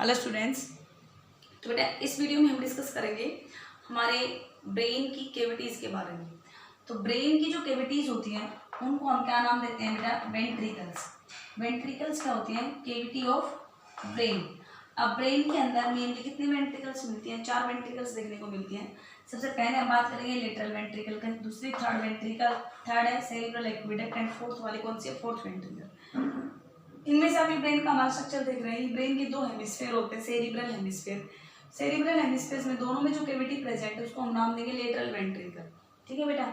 Hello students. तो बेटा इस वीडियो में हम डिस्कस करेंगे हमारे ब्रेन की कैविटीज़ के बारे में। तो ब्रेन की जो कैविटीज़ होती हैं उनको हम क्या नाम देते हैं बेटा? वेंट्रिकल्स। वेंट्रिकल्स क्या होती हैं? Cavity of brain. अब ब्रेन के अंदर मेनली कितनी वेंट्रिकल्स मिलती हैं? 4 वेंट्रिकल्स देखने को मिलती हैं। सबसे पहले हम बात करेंगे लेटरल वेंट्रिकल का, दूसरी थर्ड वेंट्रिकल, थर्ड है सेरिब्रल एक्विडक्ट एंड फोर्थ वाली कौन सी है? Fourth ventricle. इनमें से अभी ब्रेन का हमारा स्ट्रक्चर देख रहे हैं। ब्रेन के 2 हेमिस्फीयर होते हैं, सेरिब्रल हेमिस्फीयर। सेरिब्रल हेमिस्फीयर में दोनों में जो कैविटी प्रेजेंट है उसको हम नाम देंगे लेटरल वेंट्रिकल। ठीक है बेटा।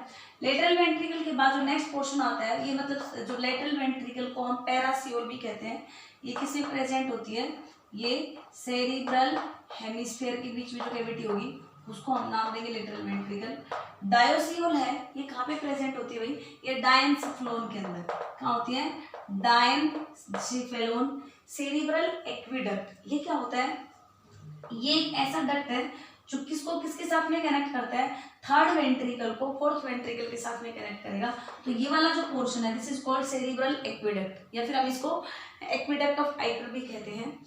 लेटरल वेंट्रिकल के बाद जो नेक्स्ट पोर्शन आता है, ये मतलब जो लेटरल वेंट्रिकल को हम पैरासियोल भी कहते हैं, ये किसमें प्रेजेंट होती है? ये सेरिब्रल हेमिस्फीयर के बीच में जो कैविटी होगी उसको हम नाम देंगे लेटरल वेंट्रिकल। डायोसियोल है, ये कहाँ पे प्रेजेंट होती है भाई? ये डायनसिफलोन के अंदर। कहाँ होती है? डायनसिफलोन। सेरिब्रल एक्विडक्ट, ये क्या होता है? ये एक ऐसा डक्ट है जो किसको किसके साथ में कनेक्ट करता है? थर्ड वेंट्रिकल को फोर्थ वेंट्रिकल के साथ में कनेक्ट करेगा। तो ये वाला जो पोर्शन है this is called cerebral aqueduct, या फिर हम इसको एक्विडक्ट ऑफ आइटर भी कहते हैं।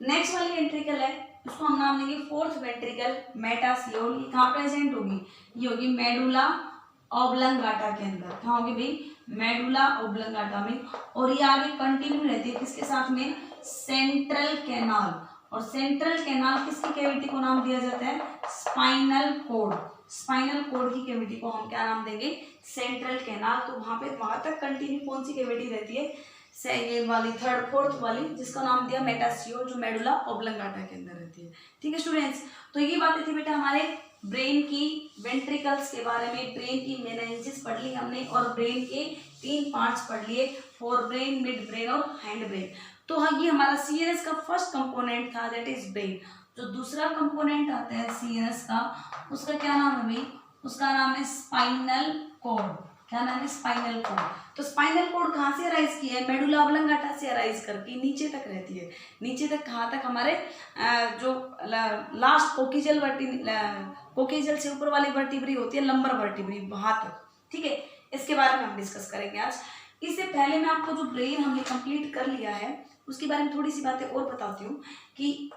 नेक्स्ट वाली वेंट्रिकल है उसको हम नाम देंगे फोर्थ वेंट्रिकल, मेटासियोल। ये कहाँ प्रेजेंट होगी? ये होगी मेडुला ऑब्लंगाटा के अंदर। कहाँ होगी भाई? मेडुला ऑब्लंगाटा में। और ये आगे कंटिन्यू रहती है किसके साथ में? Central canal. और सेंट्रल कैनाल किसकी कैविटी को नाम दिया जाता है? Spinal cord. स्पाइनल कोड की कैविटी को हम क्या नाम देंगे? Central canal. तो वहां तक कंटिन्यू कौन सी कैविटी रहती है? ये वाली थर्ड फोर्थ वाली, जिसका नाम दिया मेटासियोल, जो मेडुला ऑब्लंगाटा के अंदर रहती है। ठीक है स्टूडेंट्स, तो ये बातें थी बेटा हमारे ब्रेन की वेंट्रिकल्स के बारे में। ब्रेन की मेनिंजेस पढ़ ली हमने और ब्रेन के 3 पार्ट्स पढ़ लिए, फोर ब्रेन, मिड ब्रेन और हैंड ब्रेन। तो हाँ, ये हमारा सीएनएस का फर्स्ट कंपोनेंट था, दैट इज ब्रेन। जो दूसरा कंपोनेंट आता है सीएनएस का, उसका क्या नाम है भाई? उसका नाम है स्पाइनल कोड। क्या नाम है? Spinal cord. तो स्पाइनल कोड कहाँ से अराइज की है? मेडुला ऑब्लंगाटा से अराइज करके नीचे तक रहती है। नीचे तक कहाँ तक? हमारे जो लास्ट कोकिजल से ऊपर वाली वर्टिब्री होती है, लंबर वर्टिब्री, वहां तक। ठीक है, इसके बारे में हम डिस्कस करेंगे आज। इससे पहले मैं आपको जो ब्रेन हमने कंप्लीट कर लिया है उसके बारे में थोड़ी सी बातें और बताती हूँ कि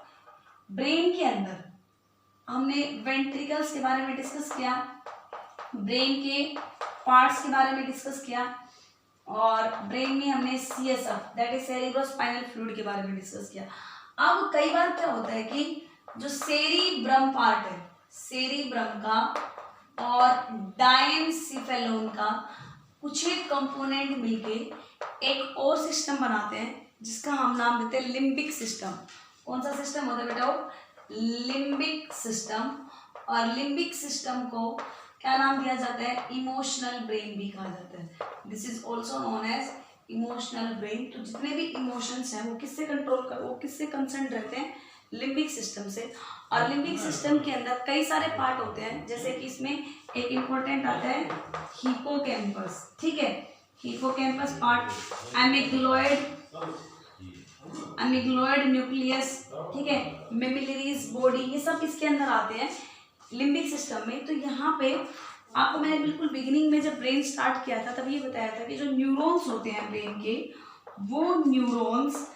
ब्रेन के अंदर हमने वेंट्रिकल्स के बारे में डिस्कस किया, ब्रेन के पार्ट्स के बारे में डिस्कस किया, और ब्रेन में हमने CSF that is cerebrospinal fluid के बारे में डिस्कस किया। अब कई बार क्या होता है कि जो सेरिब्रम पार्ट है, सेरिब्रम का और डायनसिफेलोन का कुछ एक कंपोनेंट मिलके एक और सिस्टम बनाते हैं जिसका हम नाम देते हैं लिम्बिक सिस्टम। कौन सा सिस्टम होता है बेटा? Limbic system. और लिम्बिक सिस्टम को क्या नाम दिया जाता है? इमोशनल ब्रेन भी कहा जाता है। This is also known as emotional brain. तो जितने भी इमोशंस हैं वो किससे कंसर्न रहते हैं? लिम्बिक सिस्टम से। और लिम्बिक सिस्टम के अंदर कई सारे पार्ट होते हैं, जैसे कि इसमें एक इंपॉर्टेंट आता है हिपोकैम्पस। ठीक है, हिपोकैम्पस पार्ट, एमिग्लोइड न्यूक्लियस, ठीक है, मेमिलरीज बॉडी, ये सब इसके अंदर आते हैं लिम्बिक सिस्टम में। तो यहाँ पे आपको मैंने बिल्कुल बिगिनिंग में जब ब्रेन स्टार्ट किया था तब ये बताया था कि जो न्यूरॉन्स होते हैं ब्रेन के, वो न्यूरॉन्स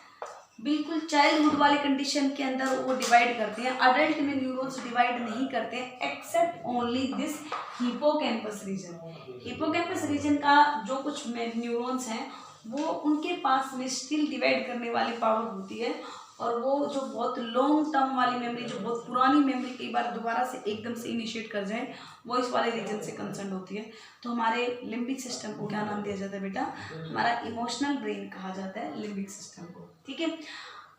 बिल्कुल चाइल्डहुड वाली कंडीशन के अंदर वो डिवाइड करते हैं। अडल्ट में न्यूरॉन्स डिवाइड नहीं करते except only this hippocampus region. Hippocampus region का जो कुछ न्यूरॉन्स हैं वो उनके पास में स्टिल डिवाइड करने वाली पावर होती है, और वो जो बहुत लॉन्ग टर्म वाली मेमोरी, जो बहुत पुरानी मेमोरी कई बार दोबारा से एकदम से इनिशिएट कर जाए, वो इस वाले रीजन से कंसर्न होती है। तो हमारे लिम्बिक सिस्टम को क्या नाम दिया जाता है बेटा? हमारा इमोशनल ब्रेन कहा जाता है लिम्बिक सिस्टम को। ठीक है,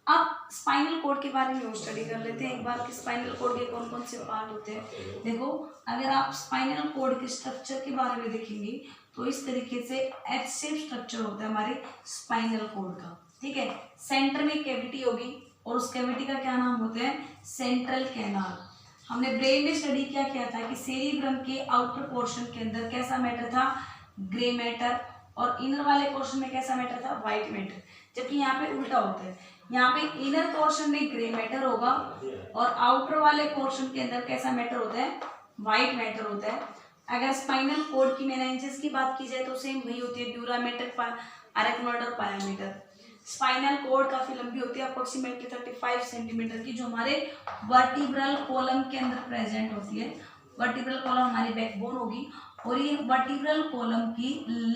अब स्पाइनल कोड के बारे में स्टडी कर लेते हैं एक बार कि स्पाइनल कोड के कौन कौन से पार्ट होते हैं। देखो, अगर आप स्पाइनल कोड के स्ट्रक्चर के बारे में देखेंगे तो इस तरीके से एच शेप स्ट्रक्चर होता है हमारे स्पाइनल कोड का। ठीक है, सेंटर में कैविटी होगी और उस कैविटी का क्या नाम होता है? Central canal. हमने ब्रेन में स्टडी क्या किया था कि सेरिब्रम के आउटर पोर्शन के अंदर कैसा मैटर था? ग्रे मैटर, और इनर वाले पोर्शन में कैसा मैटर था? White matter. जबकि यहाँ पे उल्टा होता है, यहाँ पे इनर पोर्शन में ग्रे मैटर होगा और आउटर वाले पोर्शन के अंदर कैसा मैटर होता है? व्हाइट मैटर होता है। अगर स्पाइनल कोड की मेनिंजेस की बात की जाए तो सेम वही होती है, ड्यूरा मैटर, अरेक्नोइड और पाया मैटर। स्पाइनल कॉर्ड काफी लंबी होती है, अप्रोक्सीमेटली 35 सेंटीमीटर की, जो हमारे वर्टिब्रल कॉलम के अंदर प्रेजेंट होती है। वर्टिब्रल कॉलम हमारी बैकबोन होगी और ये वर्टिब्रल कॉलम की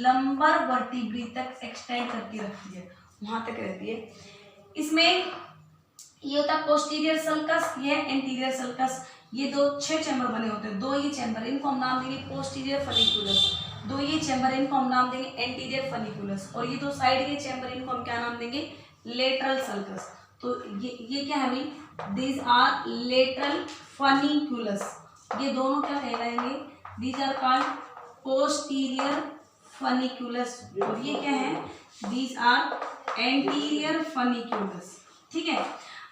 लंबर वर्टिब्री तक एक्सटेंड करके रखती है, वहां तक रहती है। इसमें ये होता है पोस्टीरियर सल्कस, ये एंटीरियर सल्कस। ये दो 6 चैम्बर बने होते हैं, 2 ये चैम्बर, इनको हम नाम देंगे पोस्टीरियर फनिकुलस। 2 ये चैम्बर, इनको हम नाम देंगे एंटीरियर फनिकुलस। और ये 2 साइड के चैम्बर, इनको हम क्या नाम देंगे, लेटरल सल्कस। तो ये क्या है भाई, दीज आर लेटरल फनिकुलस। ये दोनों क्या कहलाएंगे, these are called posterior funiculus. और ये क्या है, दीज आर एंटीरियर फनिकुलस। ठीक है।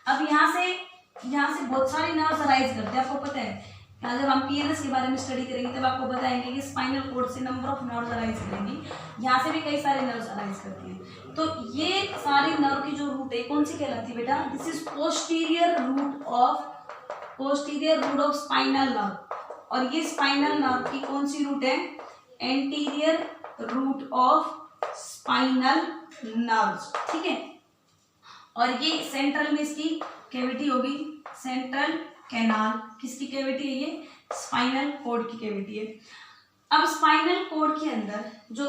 अब यहाँ से बहुत सारे नर्व्स अराइज करते हैं, आपको पता है। जब हम पीएनएस के बारे में स्टडी करेंगे तब आपको बताएंगे कि स्पाइनल कॉर्ड से नंबर ऑफ नर्व्स अराइज करेंगी, यहाँ से भी कई सारे नर्व्स अराइज करती हैं। तो ये सारी नर्व की जो रूट है कौन सी कहलाती है बेटा, this is posterior root of spinal nerve. और ये स्पाइनल नर्व की कौन सी रूट है, anterior root of spinal nerves. ठीक है। और ये सेंट्रल में इसकी कैविटी होगी, सेंट्रल कैनाल। किसकी कैविटी है, ये स्पाइनल कॉर्ड की कैविटी है। अब स्पाइनल कॉर्ड के अंदर जो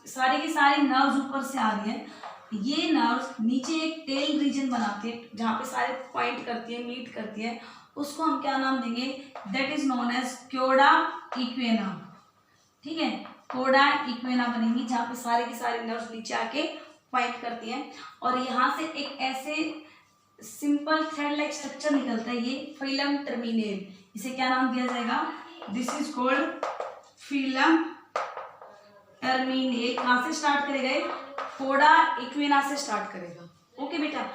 सारे के सारे नर्व्स ऊपर से आ रही हैं, ये नर्व्स नीचे एक टेल रीजन बनाते हैं जहाँ पे सारे पॉइंट करती है, मीट करती है। उसको हम क्या नाम देंगे, दैट इज नोन एज क्योडा इक्वेना। ठीक है, कोडा इक्वेना बनेंगी जहाँ पे सारे के सारे नर्व्स नीचे आके पॉइंट करती हैं। और यहाँ से एक ऐसे सिंपल थ्रेड लाइक स्ट्रक्चर निकलता है, ये फिलम टर्मिनेल। इसे क्या नाम दिया जाएगा, दिस इज कॉल्ड फिलम टर्मिनेल। कहाँ से स्टार्ट करेगा, कोडा इक्वेना से स्टार्ट करेगा। ओके बेटा।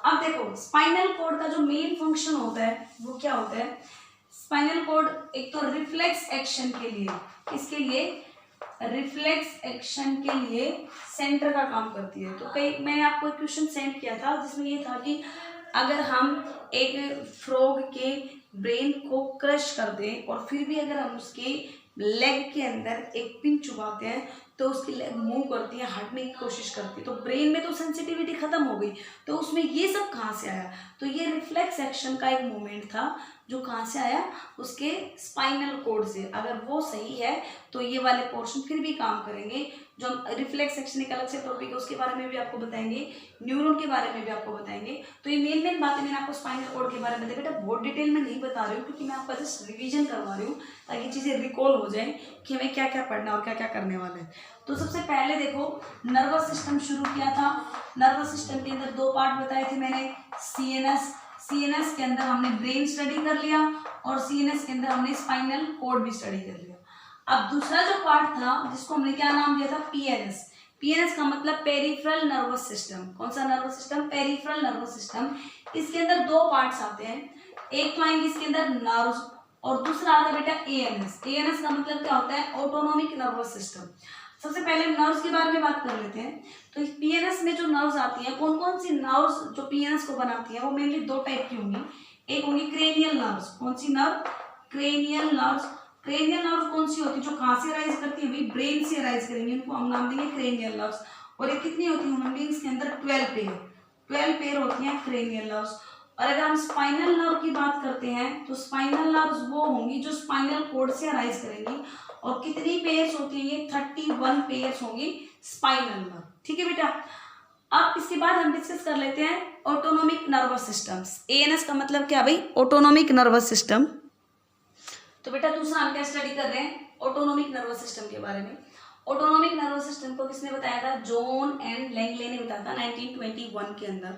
अब देखो स्पाइनल कॉर्ड का जो मेन फंक्शन होता है वो क्या होता है, स्पाइनल कॉर्ड एक तो रिफ्लेक्स एक्शन के लिए, इसके लिए रिफ्लेक्स एक्शन के लिए सेंटर का काम करती है। तो कई मैंने आपको एक क्वेश्चन सेंड किया था जिसमें ये था कि अगर हम एक फ्रॉग के ब्रेन को क्रश कर दें और फिर भी अगर हम उसके लेग के अंदर एक पिन चुभाते हैं तो उसकी लेग मूव करती है, हटने की कोशिश करती है, तो ब्रेन में तो सेंसिटिविटी खत्म हो गई। तो उसमें ये सब कहाँ से आया, तो ये रिफ्लेक्स एक्शन का एक मूवमेंट था जो कहाँ से आया, उसके स्पाइनल कॉर्ड से। अगर वो सही है तो ये वाले पोर्शन फिर भी काम करेंगे। जो रिफ्लेक्स एक्शन एक अलग से टॉपिक है, उसके बारे में भी आपको बताएंगे, न्यूरॉन के बारे में भी आपको बताएंगे। तो ये मेन बातें मैंने आपको स्पाइनल कॉर्ड के बारे में बेटा बहुत डिटेल में नहीं बता रही हूँ, क्योंकि मैं आपका जस्ट रिवीजन करवा रही हूँ ताकि चीज़ें रिकॉल हो जाए कि हमें क्या क्या पढ़ना और क्या क्या करने वाला है। तो सबसे पहले देखो नर्वस सिस्टम शुरू किया था। नर्वस सिस्टम के अंदर 2 पार्ट बताए थे मैंने, सीएनएस के अंदर हमने ब्रेन स्टडी कर लिया और सीएनएस के अंदर हमने स्पाइनल कॉर्ड भी स्टडी कर लिया। अब दूसरा जो पार्ट था जिसको हमने क्या नाम दिया था, पीएनएस का मतलब पेरिफेरल नर्वस सिस्टम। कौन सा nervous system, peripheral nervous system. इसके अंदर 2 पार्ट्स आते हैं, एक तो आएंगे इसके अंदर नर्व्स और दूसरा आता है बेटा एएनएस का मतलब क्या होता है, ऑटोनोमिक नर्वस सिस्टम। सबसे पहले नर्व्स के बारे में बात कर लेते हैं। तो पीएनएस में जो नर्व्स आती हैं, कौन कौन सी नर्व्स जो पीएनएस को बनाती हैं, वो मेनली 2 टाइप की होंगी। एक होंगी क्रेनियल नर्व्स। कौन सी nerve, cranial nerves. Cranial nerves कौन सी होती है, जो कहाँ से अराइज करती है, ब्रेन से अराइज करेंगे, उनको हम नाम देंगे क्रेनियल नर्व्स। और ये कितनी होती है ह्यूमन बीइंग्स के अंदर, 12 पेयर होती हैं क्रेनियल नर्व्स। और अगर हम स्पाइनल नर्व की बात करते हैं तो स्पाइनल नर्व्स वो होंगी जो स्पाइनल कॉर्ड से अराइज करेंगी। और कितनी पेयर्स होती है, ये 31 पेयर्स होंगी स्पाइनल नर्व। ठीक है बेटा। अब इसके बाद हम डिस्कस कर लेते हैं ऑटोनोमिक नर्वस सिस्टम्स। एएनएस का मतलब क्या भाई, ऑटोनोमिक नर्वस सिस्टम। तो बेटा दूसरा हम क्या स्टडी कर रहे हैं, ऑटोनोमिक नर्वस सिस्टम के बारे में। ऑटोनोमिक नर्वस सिस्टम को किसने बताया था, जॉन एंड लैंगले ने बताया था 1921 के अंदर।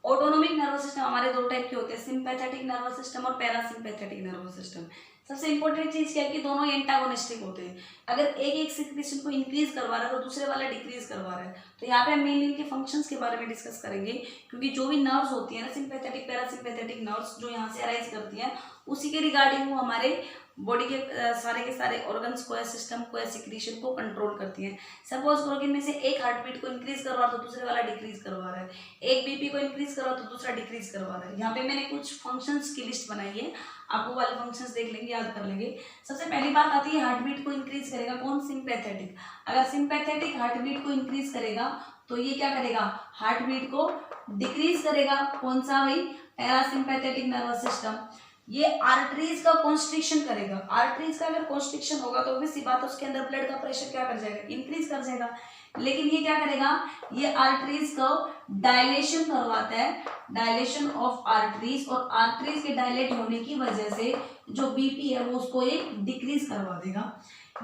ऑटोनोमिक नर्वस सिस्टम हमारे 2 टाइप के होते हैं, सिंपैथेटिक नर्वस सिस्टम और पैरासिम्पैथेटिक नर्वस सिस्टम। सबसे इंपॉर्टेंट चीज क्या है कि दोनों एंटागोनिस्टिक होते हैं। अगर एक सिक्रेशन को इंक्रीज करवा रहा है तो दूसरे वाला डिक्रीज करवा रहा है। तो यहाँ पे हम मेनली इनके फंक्शंस के बारे में डिस्कस करेंगे, क्योंकि जो भी नर्व्स होती है ना, सिंपैथेटिक पैरासिम्पैथेटिक नर्व्स जो यहाँ से अराइज करती हैं, उसी के रिगार्डिंग वो हमारे बॉडी के सारे ऑर्गन्स को या सिस्टम को या सिक्रीशन को कंट्रोल करती हैं। सपोज करो कि इनमें से एक हार्ट बीट को इंक्रीज करवा रहा है तो दूसरे वाला डिक्रीज करवा रहा है, एक बीपी को इंक्रीज करवा तो दूसरा डिक्रीज करवा रहा है। यहाँ पे मैंने कुछ फंक्शंस की लिस्ट बनाई है, आप वो वाले फंक्शंस देख लेंगे, याद कर लेंगे। सबसे पहली बात आती है हार्ट बीट को इंक्रीज करेगा कौन, सिंपैथेटिक। अगर सिंपैथेटिक हार्ट बीट को इंक्रीज करेगा तो ये क्या करेगा, हार्ट बीट को डिक्रीज करेगा। कौन सा भाई, पैरासिम्पैथेटिक नर्वस सिस्टम। ये आर्टरीज का कॉन्स्ट्रिक्शन करेगा। आर्टरीज का अगर कॉन्स्ट्रिक्शन होगा तो obvious सी बात है उसके अंदर ब्लड का प्रेशर क्या कर जाएगा, इंक्रीज कर जाएगा। लेकिन ये क्या करेगा, ये आर्टरीज को डायलेशन करवाता है, डायलेशन ऑफ आर्टरीज, और आर्टरीज के डायलेट होने की वजह से जो बीपी है वो उसको एक डिक्रीज करवा देगा।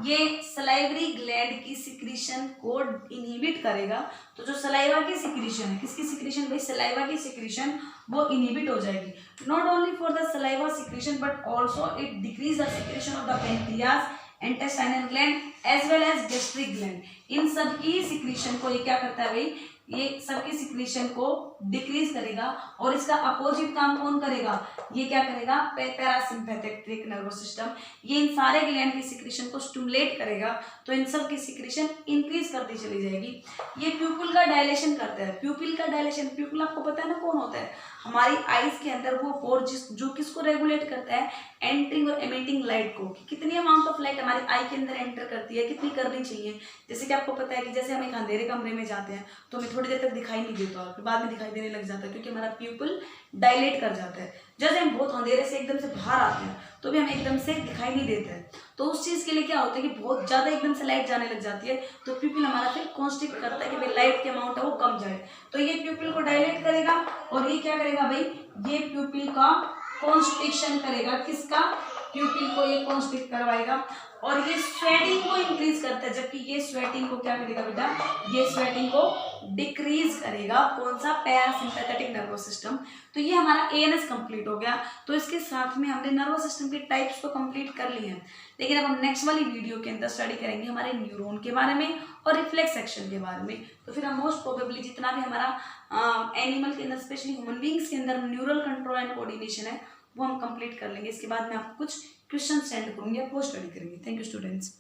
ये सलाइवरी ग्लैंड की सिक्रीशन को इनहिबिट करेगा। तो जो सलाइवा की सिक्रीशन है, किसकी सिक्रीशन भाई, सलाइवा की सिक्रीशन, वो इनहिबिट हो जाएगी। Not only for the saliva secretion but also it decrease the secretion of the pancreas, intestinal gland as well as gastric gland. इन सब की सिक्रीशन को ये क्या करता है भाई, ये सबकी सिक्रीशन को डिक्रीज करेगा। और इसका अपोजिट काम कौन करेगा, ये क्या करेगा, पैरासिम्पैथेटिक नर्वस सिस्टम। ये इन सारे ग्लैंड की सिक्रीशन को स्टिमुलेट करेगा, तो इन सब की सिक्रीशन इंक्रीज करती चली जाएगी। ये प्यूपिल का डायलेशन करता है। प्यूपिल का डायलेशन, प्यूपिल आपको पता है ना कौन होता है, हमारी आईज के अंदर वो पोर जो किसको रेगुलेट करता है, एंट्रिंग और एमिटिंग लाइट को, कि कितनी अमाउंट ऑफ लाइट हमारी आई के अंदर एंटर करती है, कितनी करनी चाहिए। जैसे कि आपको पता है कि जैसे हम एक अंधेरे कमरे में जाते हैं तो हमें थोड़ी देर तक दिखाई नहीं देता और फिर बाद में दिखाई देने लग जाता है, क्योंकि हमारा प्यूपिल डायलेट कर जाता है। जैसे हम बहुत अंधेरे से एकदम से बाहर आते हैं तो भी हमें एकदम से दिखाई नहीं देता है। तो उस चीज़ के लिए क्या होता है कि बहुत ज़्यादा एकदम से लाइट जाने लग जाती है, तो प्यूपिल हमारा फिर कॉन्स्ट्रिक्ट करता है कि भाई लाइट की अमाउंट है वो कम जाए। तो ये प्यूपिल को डायलेट करेगा और ये क्या करेगा भाई, ये प्यूपिल का कॉन्स्ट्रिक्शन करेगा। किसका, प्यूपिल को ये कॉन्स्ट्रिक्ट करवाएगा। और ये स्वेटिंग को इंक्रीज करता है, जबकि ये स्वेटिंग को क्या करेगा बेटा, ये स्वेटिंग को डिक्रीज करेगा। कौन सा, पैरासिम्पैथेटिक नर्वस सिस्टम। तो ये हमारा एएनएस कंप्लीट हो गया। तो इसके साथ में हमने नर्वस सिस्टम के टाइप्स को कंप्लीट कर लिए हैं। लेकिन अब हम नेक्स्ट वाली वीडियो के अंदर स्टडी करेंगे हमारे न्यूरॉन के बारे में और रिफ्लेक्स एक्शन के बारे में। तो फिर हम मोस्ट प्रोबेबली जितना भी हमारा एनिमल के अंदर, स्पेशली ह्यूमन बींग्स के अंदर न्यूरल कंट्रोल एंड कोऑर्डिनेशन है वो हम कंप्लीट कर लेंगे। इसके बाद मैं आपको कुछ क्वेश्चन सेंड करूंगी, आप वो स्टडी करेंगे। Thank you students.